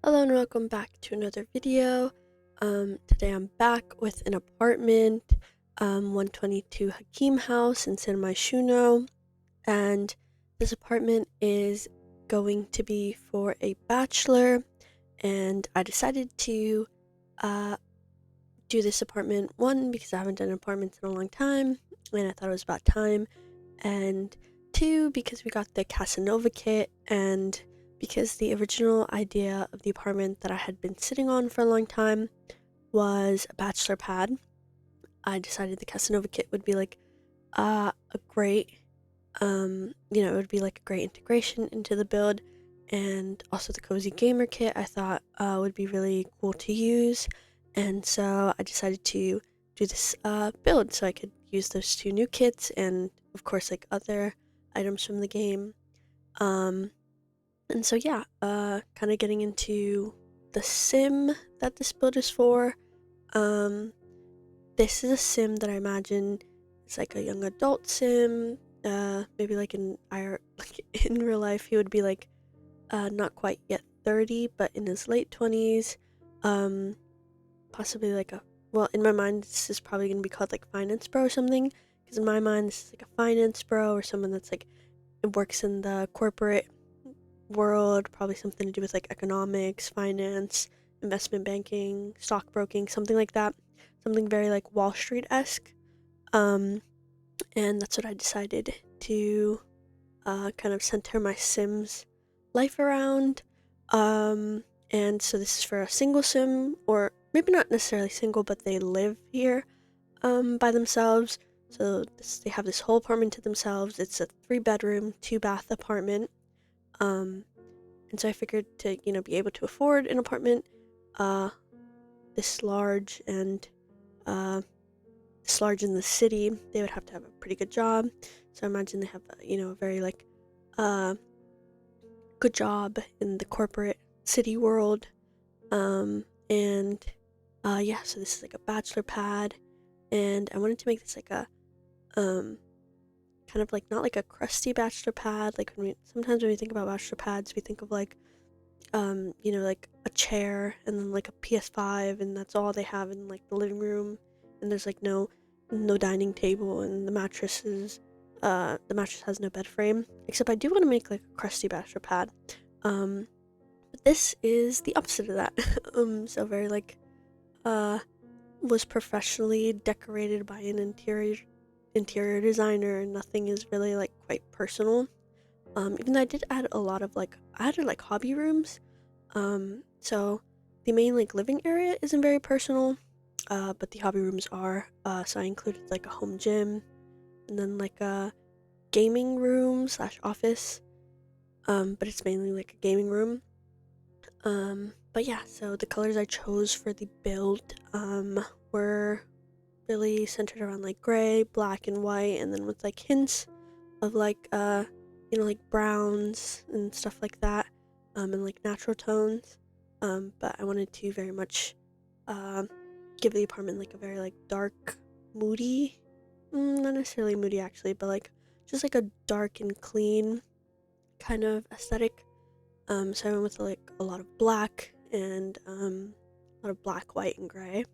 Hello and welcome back to another video. Today I'm back with an apartment, 122 Hakim house in Myshuno, and this apartment is going to be for a bachelor, and I decided to do this apartment, one, because I haven't done apartments in a long time, and I thought it was about time, and two, because we got the Casanova kit, and because the original idea of the apartment that I had been sitting on for a long time was a Bachelor Pad. I decided the Casanova kit would be like a great, it would be like a great integration into the build, and also the Cozy Gamer kit I thought would be really cool to use, and so I decided to do this build so I could use those two new kits and of course like other items from the game. And so yeah, kind of getting into the sim that this build is for. This is a sim that I imagine is like a young adult sim. Maybe like like in real life he would be like not quite yet 30, but in his late 20s. Possibly like in my mind this is probably gonna be called like finance bro or something. Because in my mind this is like a finance bro or someone that's like works in the corporate world, probably something to do with like economics, finance, investment banking, stockbroking, something like that. Something very like Wall Street-esque. And that's what I decided to kind of center my Sims life around. And so this is for a single sim, or maybe not necessarily single, but they live here by themselves. So they have this whole apartment to themselves. It's a 3-bedroom, 2-bath apartment. And so I figured to, be able to afford an apartment this large and this large in the city, they would have to have a pretty good job. So I imagine they have, a very like good job in the corporate city world. And yeah, so this is like a bachelor pad, and I wanted to make this like a kind of like not like a crusty bachelor pad. Like sometimes when we think about bachelor pads, we think of like like a chair and then like a PS5, and that's all they have in like the living room, and there's like no dining table, and the mattress has no bed frame. Except I do want to make like a crusty bachelor pad. But this is the opposite of that. So very like was professionally decorated by an interior designer, and nothing is really like quite personal. Even though I did add a lot of I added like hobby rooms. So the main like living area isn't very personal, but the hobby rooms are. So I included like a home gym, and then like a gaming room / office. But it's mainly like a gaming room. But yeah, so the colors I chose for the build were really centered around like gray, black, and white, and then with like hints of like like browns and stuff like that, and like natural tones. But I wanted to very much give the apartment like a very like dark, moody, not necessarily moody actually, but like just like a dark and clean kind of aesthetic. So I went with like a lot of black and a lot of black, white, and gray.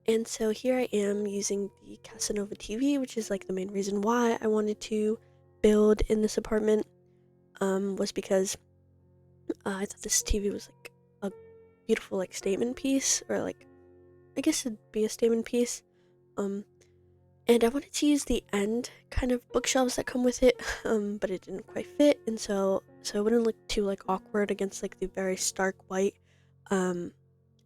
And so here I am using the Casanova TV, which is like the main reason why I wanted to build in this apartment, was because I thought this TV was like a beautiful like statement piece, or like I guess it'd be a statement piece. And I wanted to use the end kind of bookshelves that come with it, but it didn't quite fit, and so it wouldn't look too like awkward against like the very stark white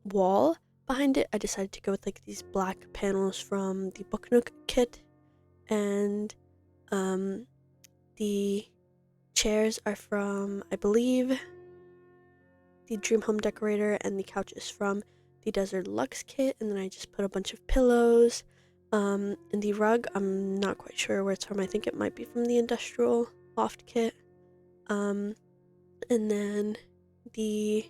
wall behind it. I decided to go with like these black panels from the Book Nook kit, and the chairs are from, I believe, the Dream Home Decorator, and the couch is from the Desert Luxe kit, and then I just put a bunch of pillows. And the rug, I'm not quite sure where it's from. I think it might be from the Industrial Loft kit. And then the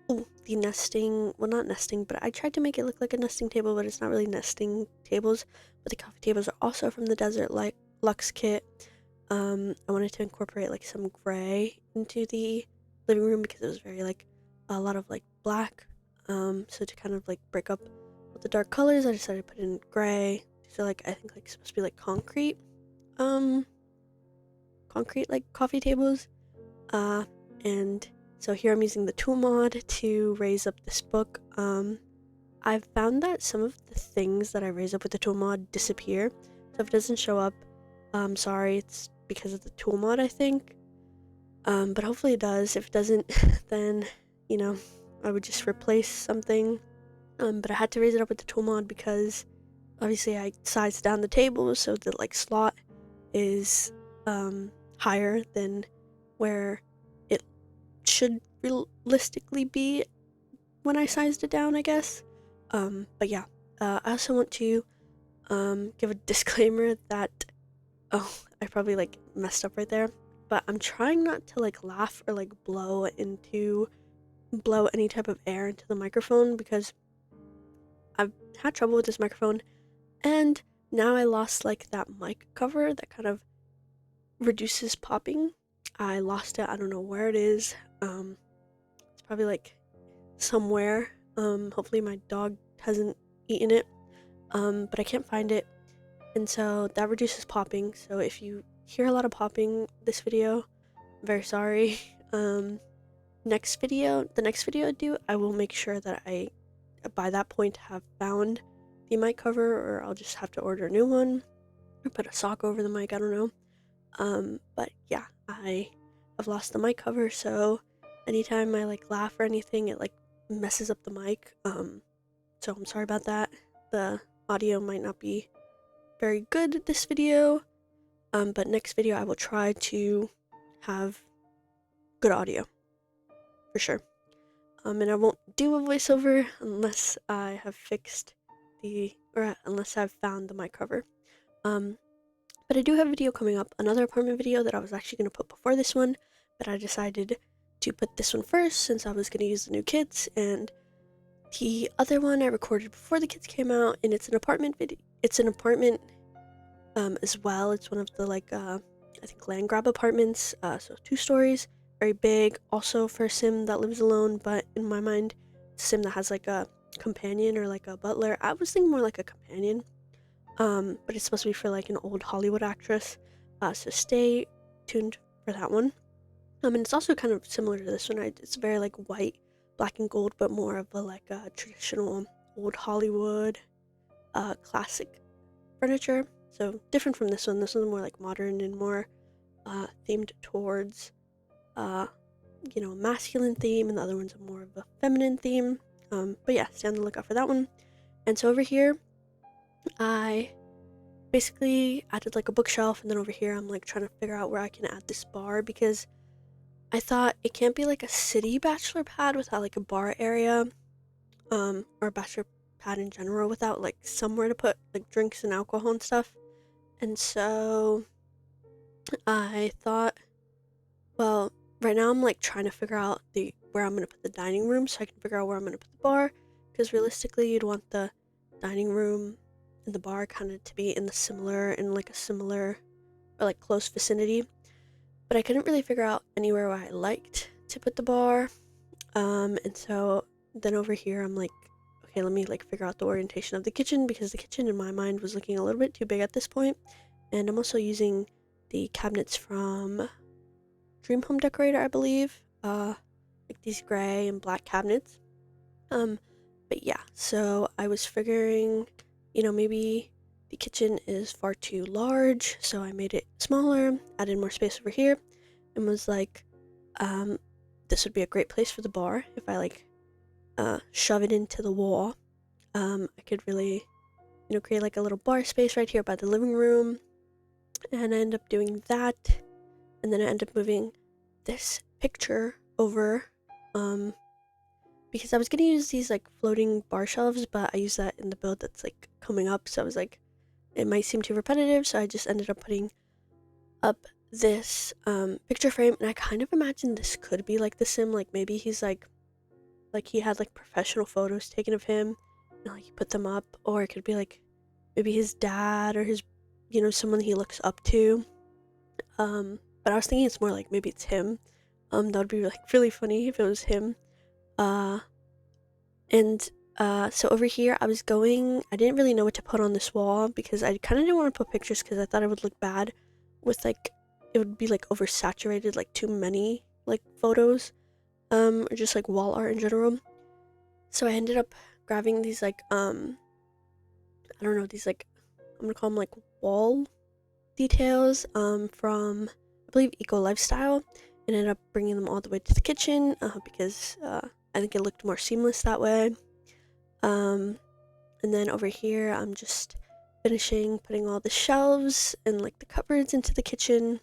the nesting, well, not nesting, but I tried to make it look like a nesting table, but it's not really nesting tables. But the coffee tables are also from the Desert Luxe kit. I wanted to incorporate like some gray into the living room because it was very like a lot of like black. So to kind of like break up with the dark colors, I decided to put in gray. So like I think like supposed to be like concrete like coffee tables. And so here I'm using the tool mod to raise up this book. I've found that some of the things that I raise up with the tool mod disappear. So if it doesn't show up, sorry, it's because of the tool mod, I think. But hopefully it does. If it doesn't, then, you know, I would just replace something. But I had to raise it up with the tool mod because obviously I sized down the table so the like slot is higher than where it should realistically be when I sized it down, I guess. But yeah, I also want to give a disclaimer that I probably like messed up right there, but I'm trying not to like laugh or like blow any type of air into the microphone because I've had trouble with this microphone, and now I lost like that mic cover that kind of reduces popping. I lost it. I don't know where it is. It's probably like somewhere. Hopefully my dog hasn't eaten it. But I can't find it, and so that reduces popping. So if you hear a lot of popping this video, I'm very sorry. The next video I do, I will make sure that I by that point have found the mic cover, or I'll just have to order a new one or put a sock over the mic, I don't know. But yeah, I have lost the mic cover, so anytime I like laugh or anything, it like messes up the mic. So I'm sorry about that. The audio might not be very good this video, but next video I will try to have good audio for sure. And I won't do a voiceover unless I have unless I've found the mic cover. But I do have a video coming up, another apartment video that I was actually going to put before this one, but I decided to put this one first since I was going to use the new kits, and the other one I recorded before the kids came out, and it's an apartment video. It's an apartment as well. It's one of the like I think land grab apartments, so 2 stories, very big, also for a sim that lives alone, but in my mind it's a sim that has like a companion or like a butler. I was thinking more like a companion, but it's supposed to be for like an old Hollywood actress, so stay tuned for that one. And it's also kind of similar to this one, right? It's very like white, black and gold, but more of a like a traditional old Hollywood classic furniture. So different from this one. This one's more like modern and more themed towards masculine theme, and the other one's more of a feminine theme. But yeah, stay on the lookout for that one. And so over here I basically added like a bookshelf, and then over here I'm like trying to figure out where I can add this bar, because I thought it can't be like a city bachelor pad without like a bar area, or a bachelor pad in general without like somewhere to put like drinks and alcohol and stuff. And so I thought, well, right now I'm like trying to figure out where I'm gonna put the dining room so I can figure out where I'm gonna put the bar, because realistically you'd want the dining room and the bar kind of to be in a similar or like close vicinity. But I couldn't really figure out anywhere where I liked to put the bar. And so then over here I'm like, okay, let me like figure out the orientation of the kitchen, because the kitchen in my mind was looking a little bit too big at this point. And I'm also using the cabinets from Dream Home Decorator, I believe, like these gray and black cabinets. But yeah, so I was figuring, maybe the kitchen is far too large, so I made it smaller, added more space over here, and was like, this would be a great place for the bar if I like shove it into the wall. I could really, create like a little bar space right here by the living room, and I end up doing that, and then I end up moving this picture over, because I was gonna use these like floating bar shelves, but I used that in the build that's like coming up, so I was like, it might seem too repetitive, so I just ended up putting up this picture frame, and I kind of imagine this could be like the sim, like maybe he's like he had like professional photos taken of him and like he put them up, or it could be like maybe his dad or his someone he looks up to, but I was thinking it's more like maybe it's him, That would be like really funny if it was him. Uh, and so over here, I didn't really know what to put on this wall because I kind of didn't want to put pictures because I thought it would look bad with like, it would be like oversaturated, like too many like photos, or just like wall art in general. So I ended up grabbing these like, I don't know, these like, I'm gonna call them like wall details, from, I believe, Eco Lifestyle, and ended up bringing them all the way to the kitchen, because, I think it looked more seamless that way. And then over here, I'm just finishing putting all the shelves and like the cupboards into the kitchen.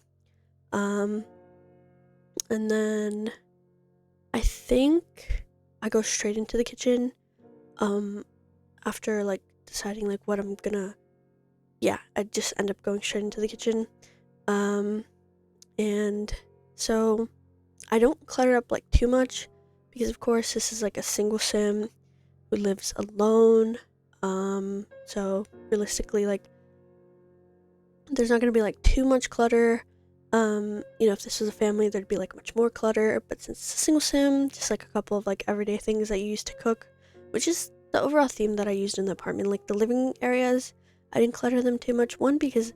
And then I think I go straight into the kitchen, after like deciding like what I'm gonna, yeah, I just end up going straight into the kitchen. And so I don't clutter up like too much because of course this is like a single sim who lives alone. So realistically, like, there's not gonna be like too much clutter. If this was a family, there'd be like much more clutter, but since it's a single sim, just like a couple of like everyday things that you use to cook, which is the overall theme that I used in the apartment. Like the living areas, I didn't clutter them too much. One, because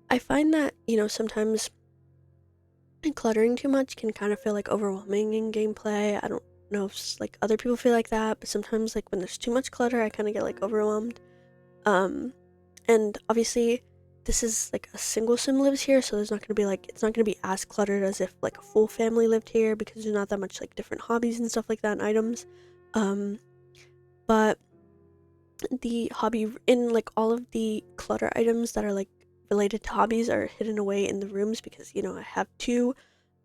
I find that, sometimes cluttering too much can kind of feel like overwhelming in gameplay. I don't know if like other people feel like that, but sometimes like when there's too much clutter, I kind of get like overwhelmed. And obviously this is like a single sim lives here, so there's not gonna be like, it's not gonna be as cluttered as if like a full family lived here because there's not that much like different hobbies and stuff like that and items. But the hobby in like all of the clutter items that are like related to hobbies are hidden away in the rooms because I have two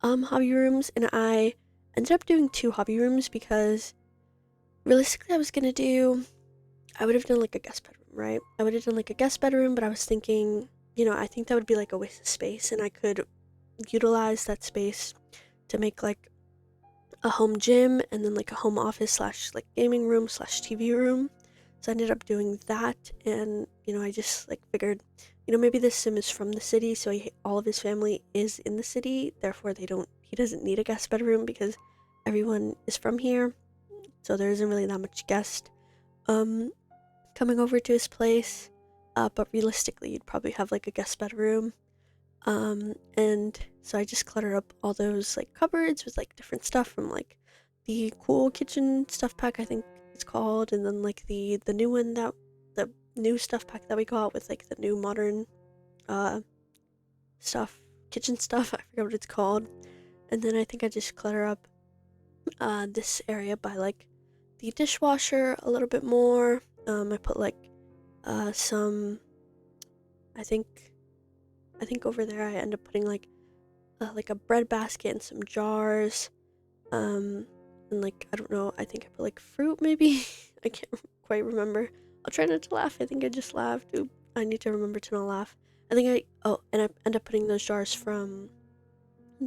hobby rooms, and I ended up doing two hobby rooms because realistically I would have done like a guest bedroom, right? I would have done like a guest bedroom, but I was thinking, I think that would be like a waste of space, and I could utilize that space to make like a home gym and then like a home office slash like gaming room slash TV room. So I ended up doing that, and I just like figured, maybe this sim is from the city, so all of his family is in the city. Therefore, he doesn't need a guest bedroom because everyone is from here, so there isn't really that much guest coming over to his place. But realistically, you'd probably have like a guest bedroom. And so I just cluttered up all those like cupboards with like different stuff from like the cool kitchen stuff pack, I think it's called, and then like the new one, that the new stuff pack that we got with like the new modern stuff, kitchen stuff, I forget what it's called. And then I think I just clutter up this area by like the dishwasher a little bit more. I put like some, I think over there I end up putting like a bread basket and some jars, and like, I don't know, I think I put like fruit maybe. I can't quite remember. I'll try not to laugh. I think I just laughed. Oop, I need to remember to not laugh. And I end up putting those jars from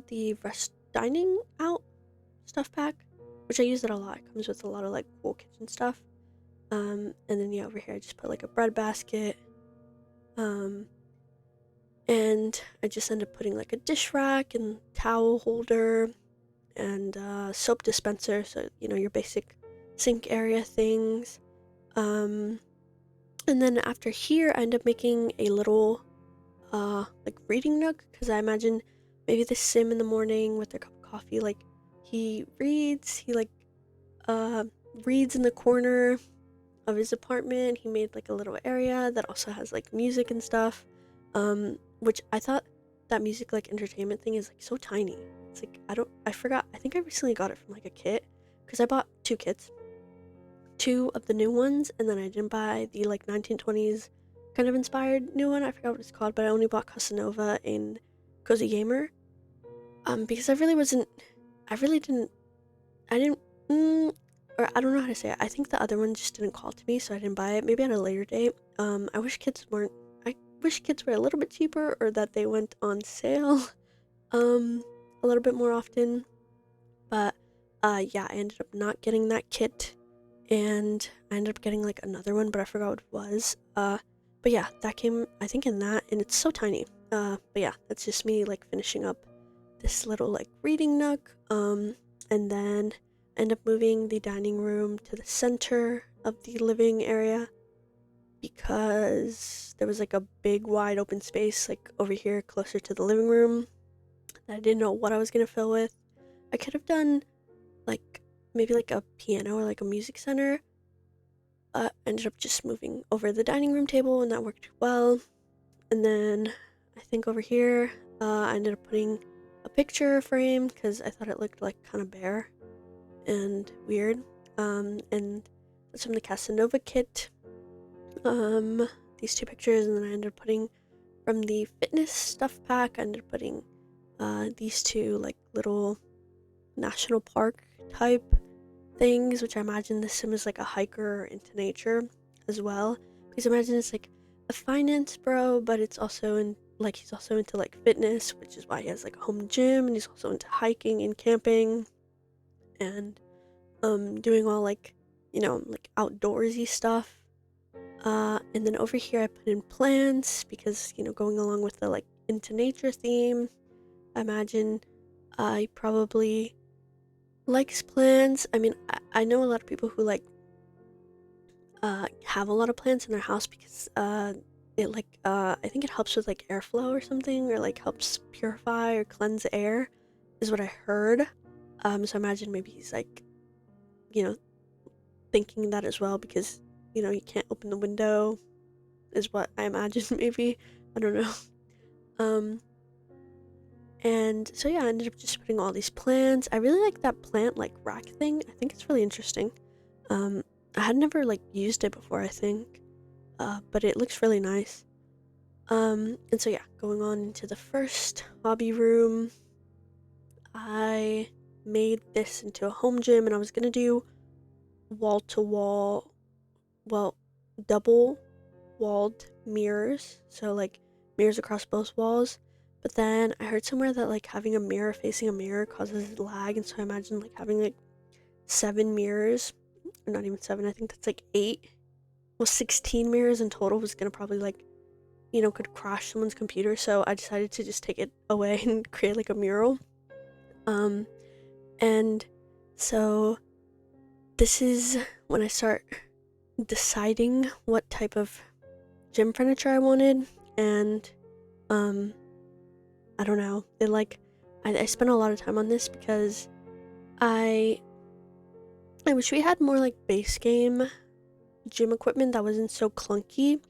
the rest dining out stuff pack, which I use it a lot. It comes with a lot of like cool kitchen stuff. And then yeah, over here I just put like a bread basket. And I just end up putting like a dish rack and towel holder and soap dispenser, so your basic sink area things. And then after here I end up making a little like reading nook, because I imagine maybe the sim in the morning with their cup of coffee, like he like reads in the corner of his apartment. He made like a little area that also has like music and stuff, which I thought that music like entertainment thing is like so tiny. It's like, I forgot, I think I recently got it from like a kit, because I bought two kits, two of the new ones, and then I didn't buy the like 1920s kind of inspired new one. I forgot what it's called, but I only bought Casanova and Cozy Gamer, because I really didn't, I didn't, or I don't know how to say it. I think the other one just didn't call to me, so I didn't buy it. Maybe at a later date. I wish kits were a little bit cheaper, or that they went on sale, a little bit more often. But, yeah, I ended up not getting that kit, and I ended up getting like another one, but I forgot what it was. But yeah, that came, I think, in that, and it's so tiny. But yeah, that's just me like finishing up this little like reading nook, and then end up moving the dining room to the center of the living area because there was like a big wide open space like over here closer to the living room that I didn't know what I was gonna fill with. I could have done like maybe like a piano or like a music center. Ended up just moving over the dining room table and that worked well. And then I think over here, I ended up putting a picture frame because I thought it looked like kind of bare and weird. And that's from the Casanova kit. These two pictures, and then I ended up putting from the fitness stuff pack. I ended up putting these two like little national park type things, which I imagine this sim is like a hiker into nature as well. Because imagine it's like a finance bro, but it's also in like he's also into like fitness, which is why he has like a home gym, and he's also into hiking and camping and doing all like, you know, like outdoorsy stuff. And then over here I put in plants because, you know, going along with the like into nature theme, I imagine he probably likes plants. I mean, I know a lot of people who like have a lot of plants in their house because it like I think it helps with like airflow or something, or like helps purify or cleanse the air is what I heard. So imagine maybe he's like, you know, thinking that as well because, you know, you can't open the window is what I imagine. Maybe, I don't know. And so yeah, I ended up just putting all these plants. I really like that plant like rack thing. I think it's really interesting. I had never like used it before, I think, but it looks really nice. And so yeah, going on into the first hobby room, I made this into a home gym, and I was gonna do wall to wall, well, double walled mirrors, so like mirrors across both walls. But then I heard somewhere that like having a mirror facing a mirror causes lag, and so I imagine like having like 7 mirrors, or not even 7, I think that's like 8, well 16 mirrors in total was gonna probably like, you know, could crash someone's computer. So I decided to just take it away and create like a mural. And so this is when I start deciding what type of gym furniture I wanted. And I don't know, it like I spent a lot of time on this because I wish we had more like base game gym equipment that wasn't so clunky,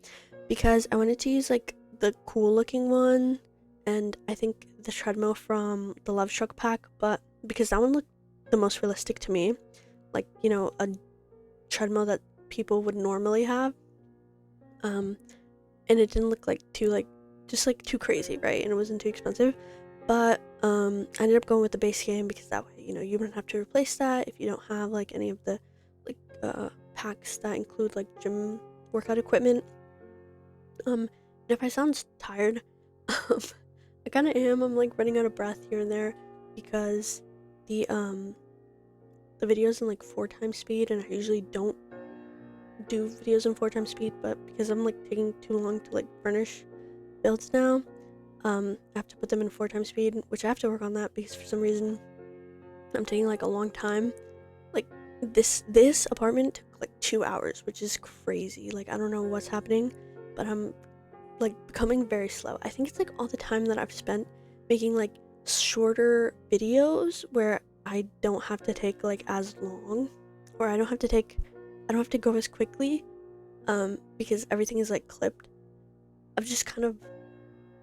because I wanted to use like the cool looking one, and I think the treadmill from the Love Struck pack, but because that one looked the most realistic to me, like, you know, a treadmill that people would normally have, and it didn't look like too like just like too crazy, right? And it wasn't too expensive. But I ended up going with the base game because that way, you know, you don't have to replace that if you don't have like any of the like packs that include like gym workout equipment. And if I sound tired, I kind of am. I'm like running out of breath here and there because the video's in like 4 times speed, and I usually don't do videos in 4 times speed, but because I'm like taking too long to like furnish builds now, I have to put them in 4 times speed, which I have to work on that because for some reason I'm taking like a long time. Like this apartment took like 2 hours, which is crazy. Like I don't know what's happening, but I'm like becoming very slow. I think it's like all the time that I've spent making like shorter videos where I don't have to take like as long, or I don't have to go as quickly, because everything is like clipped. I've just kind of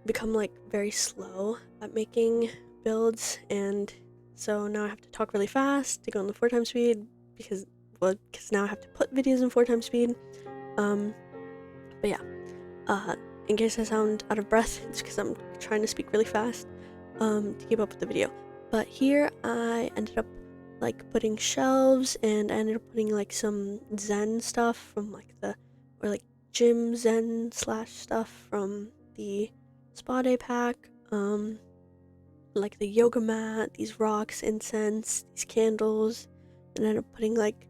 become like very slow at making builds, and so now I have to talk really fast to go in the 4 times speed because now I have to put videos in 4 times speed. But yeah, in case I sound out of breath, it's because I'm trying to speak really fast to keep up with the video. But here I ended up like putting shelves, and I ended up putting like some Zen stuff from like or like gym Zen / stuff from the spa day pack, like the yoga mat, these rocks, incense, these candles, and I ended up putting like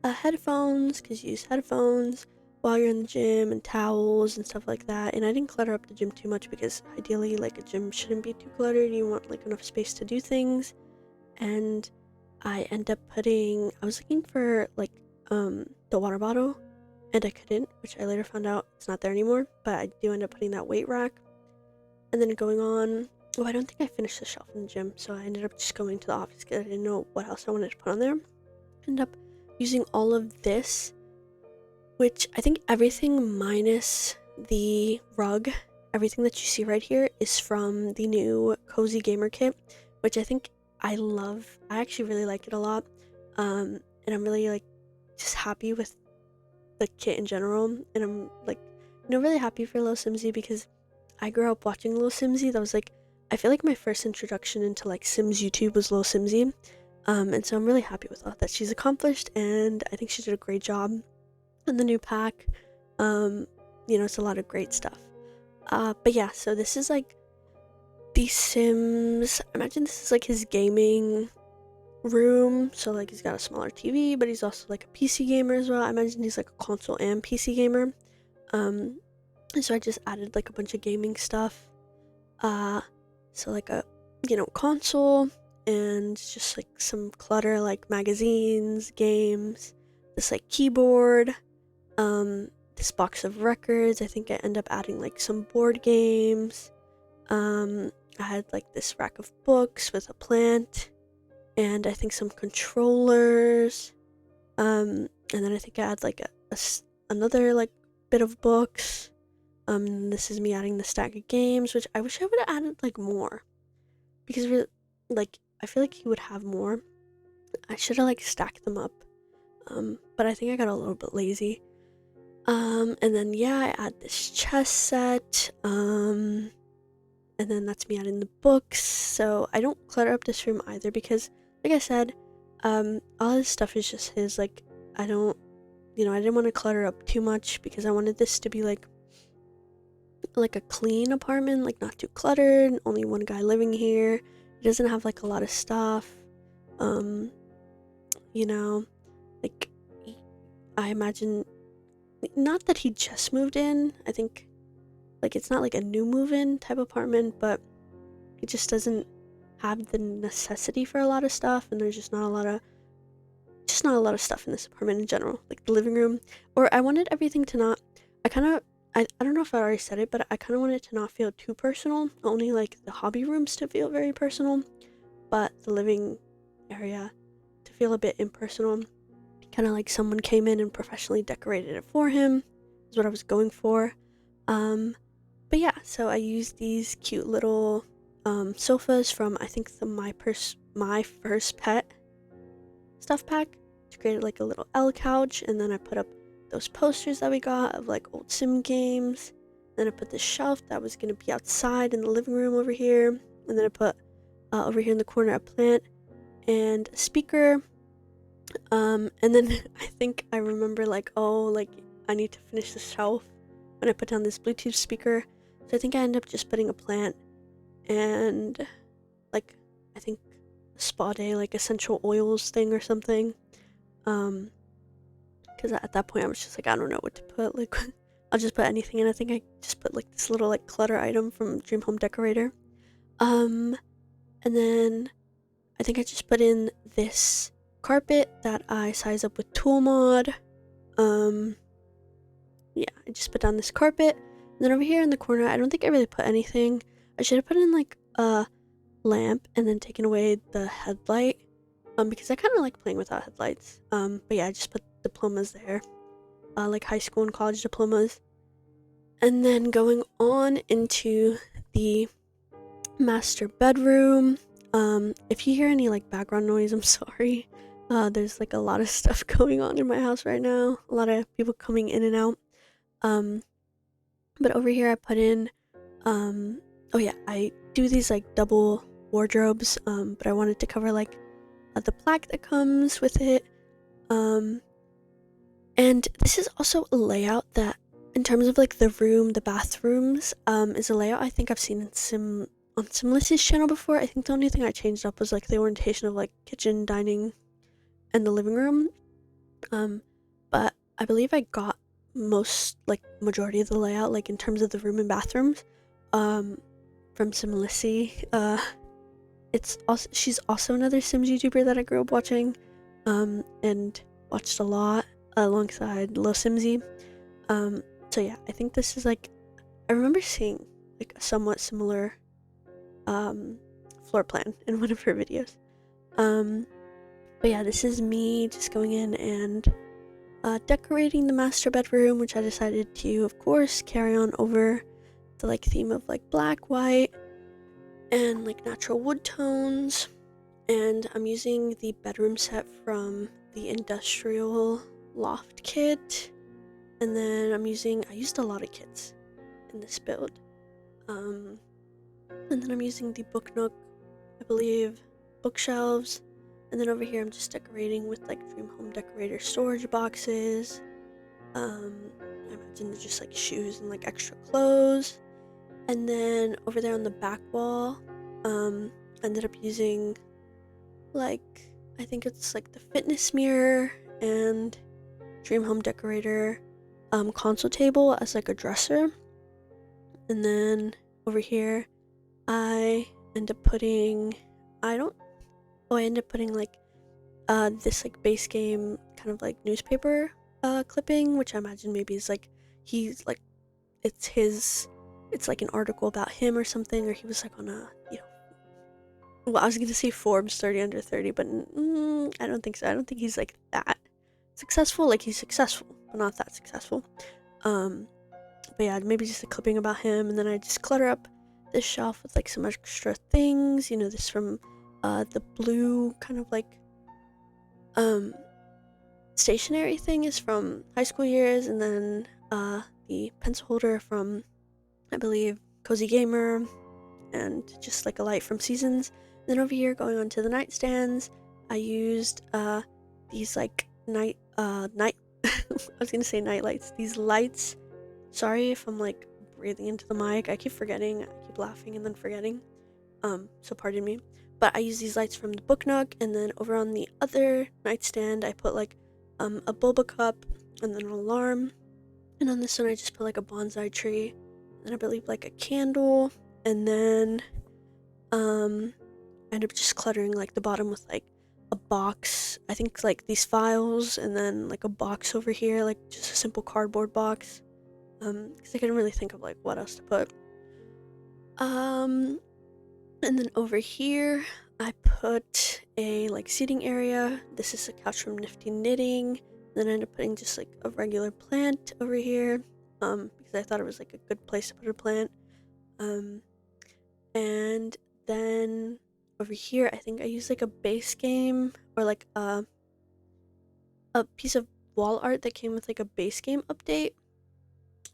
headphones because you use headphones, while you're in the gym, and towels and stuff like that. And I didn't clutter up the gym too much because ideally like a gym shouldn't be too cluttered. You want like enough space to do things. And I end up putting, I was looking for like the water bottle, and I couldn't, which I later found out it's not there anymore, but I do end up putting that weight rack. And then going on, oh, I don't think I finished the shelf in the gym, so I ended up just going to the office because I didn't know what else I wanted to put on there. End up using all of this, which I think everything minus the rug, everything that you see right here is from the new Cozy Gamer kit, which I think I love. I actually really like it a lot. And I'm really like just happy with the kit in general. And I'm like, really happy for Lil Simsy because I grew up watching Lil Simsy. That was like, I feel like my first introduction into like Sims YouTube was Lil Simsy. And so I'm really happy with all that she's accomplished, and I think she did a great job in the new pack. It's a lot of great stuff. But yeah, so this is like the Sims. I imagine this is like his gaming room. So like he's got a smaller TV, but he's also like a PC gamer as well. I imagine he's like a console and PC gamer. And so I just added like a bunch of gaming stuff. So like a console, and just like some clutter like magazines, games, this like keyboard, this box of records. I think I end up adding like some board games. I had like this rack of books with a plant, and I think some controllers. And then I think I had like another like bit of books. This is me adding the stack of games, which I wish I would have added like more, because like I feel like he would have more. I should have like stacked them up, but I think I got a little bit lazy. And then yeah, I add this chess set, and then that's me adding the books. So I don't clutter up this room either because, like I said, all this stuff is just his. Like I didn't want to clutter up too much because I wanted this to be like a clean apartment, like not too cluttered, only one guy living here. He doesn't have like a lot of stuff. Like I imagine, not that he just moved in. I think like it's not like a new move-in type apartment, but he just doesn't have the necessity for a lot of stuff, and there's just not a lot of stuff in this apartment in general. Like the living room, or I wanted everything to not. I don't know if I already said it, but I kind of want it to not feel too personal. Only like the hobby rooms to feel very personal, but the living area to feel a bit impersonal. Kind of like someone came in and professionally decorated it for him is what I was going for. But yeah, so I used these cute little sofas from I think the My First Pet stuff pack to create like a little L couch, and then I put up those posters that we got of like old sim games. Then I put this shelf that was going to be outside in the living room over here, and then I put over here in the corner a plant and a speaker. And then I think I remember like, oh, like I need to finish the shelf when I put down this Bluetooth speaker. So I think I ended up just putting a plant and like I think a spa day, like essential oils thing or something. Because at that point I was just like, I don't know what to put. Like I'll just put anything, and I think I just put like this little like clutter item from Dream Home Decorator. And then I think I just put in this carpet that I size up with Tool Mod. Yeah, I just put down this carpet. And then over here in the corner, I don't think I really put anything. I should have put in like a lamp and then taken away the headlight. Because I kind of like playing without headlights. But yeah, I just put diplomas there. Like high school and college diplomas. And then going on into the master bedroom. If you hear any like background noise, I'm sorry. There's like a lot of stuff going on in my house right now. A lot of people coming in and out. But over here I put in, oh yeah, I do these like double wardrobes. But I wanted to cover like the plaque that comes with it. And this is also a layout that, in terms of like the room, the bathrooms, is a layout I think I've seen on Simlis's channel before. I think the only thing I changed up was like the orientation of like kitchen, dining, and the living room. But I believe I got majority of the layout, like in terms of the room and bathrooms, from Simlissy. She's also another Sims YouTuber that I grew up watching, and watched a lot alongside Lil Simsy. So yeah, I think this is like, I remember seeing like a somewhat similar floor plan in one of her videos. But yeah, this is me just going in and decorating the master bedroom, which I decided to, of course, carry on over the like theme of like black, white, and like natural wood tones. And I'm using the bedroom set from the industrial loft kit, and then I used a lot of kits in this build. And then I'm using the book nook, I believe, bookshelves, and then over here I'm just decorating with like Dream Home Decorator storage boxes. I imagine they're just like shoes and like extra clothes. And then over there on the back wall, I ended up using like, I think it's like the fitness mirror and Dream Home Decorator console table as like a dresser. And then over here I end up putting like this like base game kind of like newspaper clipping, which I imagine maybe is like he's like it's like an article about him or something, or he was like on a, well, I was gonna say Forbes 30 under 30, but I don't think so. I don't think he's like that successful. Like he's successful, but not that successful. But yeah, maybe just a clipping about him, and then I just clutter up this shelf with like some extra things. This from the blue kind of like stationery thing is from high school years, and then the pencil holder from, I believe, Cozy Gamer, and just like a light from Seasons. And then over here, going on to the nightstands, I used these like night I was gonna say night lights. These lights. Sorry if I'm like breathing into the mic. I keep forgetting. I keep laughing and then forgetting. So pardon me. But I use these lights from the book nook, and then over on the other nightstand, I put like a boba cup and then an alarm. And on this one, I just put like a bonsai tree, and I believe like a candle, and then I end up just cluttering like the bottom with like a box. I think like these files, and then like a box over here, like just a simple cardboard box. Because I couldn't really think of like what else to put. And then over here, I put a like seating area. This is a couch from Nifty Knitting. Then I ended up putting just like a regular plant over here, because I thought it was like a good place to put a plant. And then over here, I think I used like a base game, or like a piece of wall art that came with like a base game update.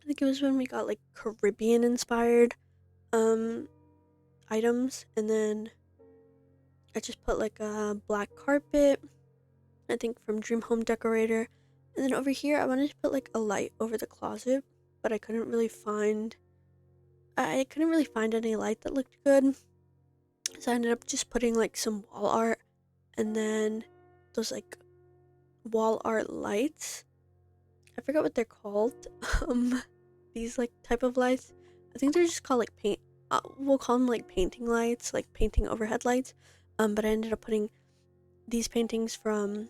I think it was when we got like Caribbean inspired items, and then I just put like a black carpet, I think from Dream Home Decorator. And then over here I wanted to put like a light over the closet, but I couldn't really find any light that looked good. So I ended up just putting like some wall art, and then those like wall art lights. I forgot what they're called. These like type of lights. I think they're just called like paint. We'll call them like painting lights, like painting overhead lights. But I ended up putting these paintings from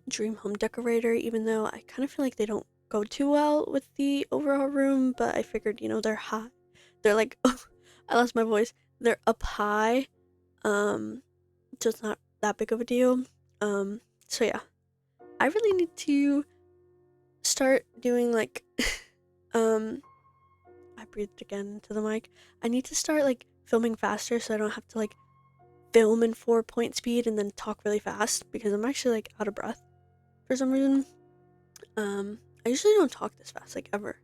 Dream Home Decorator, even though I kind of feel like they don't go too well with the overall room. But I figured, they're high. They're like, I lost my voice. They're up high. So it's not that big of a deal. So yeah, I really need to start doing like, I breathed again into the mic. I need to start like filming faster so I don't have to like film in 4-point speed and then talk really fast, because I'm actually like out of breath for some reason. I usually don't talk this fast, like ever.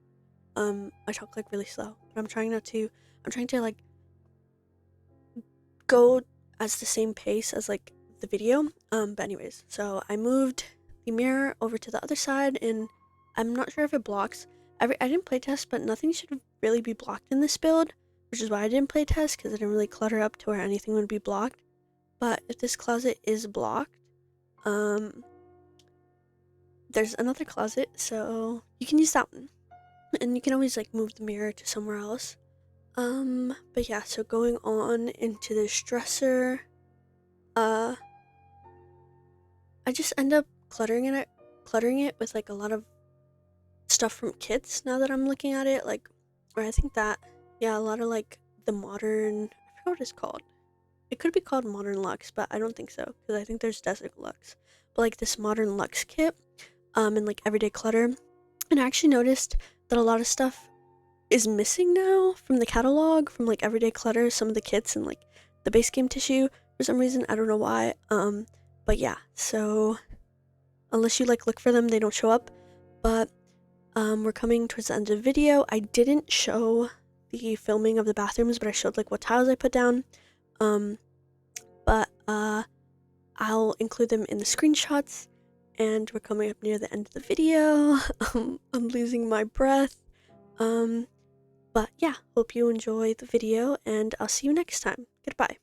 I talk like really slow, but I'm trying to like go as the same pace as like the video. But anyways, so I moved the mirror over to the other side, and I'm not sure if it blocks. I didn't play test, but nothing should really be blocked in this build, which is why I didn't play test, because I didn't really clutter up to where anything would be blocked. But if this closet is blocked, there's another closet, so you can use that one. And you can always like move the mirror to somewhere else. But yeah, so going on into this dresser, I just end up cluttering it with like a lot of stuff from kits now that I'm looking at it, like, or I think that, yeah, a lot of like the modern, I forgot what it's called. It could be called Modern Luxe, but I don't think so, because I think there's Desert Luxe. But like this Modern Luxe kit, and like everyday clutter. And I actually noticed that a lot of stuff is missing now from the catalog, from like everyday clutter, some of the kits and like the base game tissue for some reason. I don't know why. But yeah, so unless you like look for them, they don't show up. But we're coming towards the end of the video. I didn't show the filming of the bathrooms, but I showed like what tiles I put down. But I'll include them in the screenshots, and we're coming up near the end of the video. I'm losing my breath. But yeah, hope you enjoy the video, and I'll see you next time. Goodbye.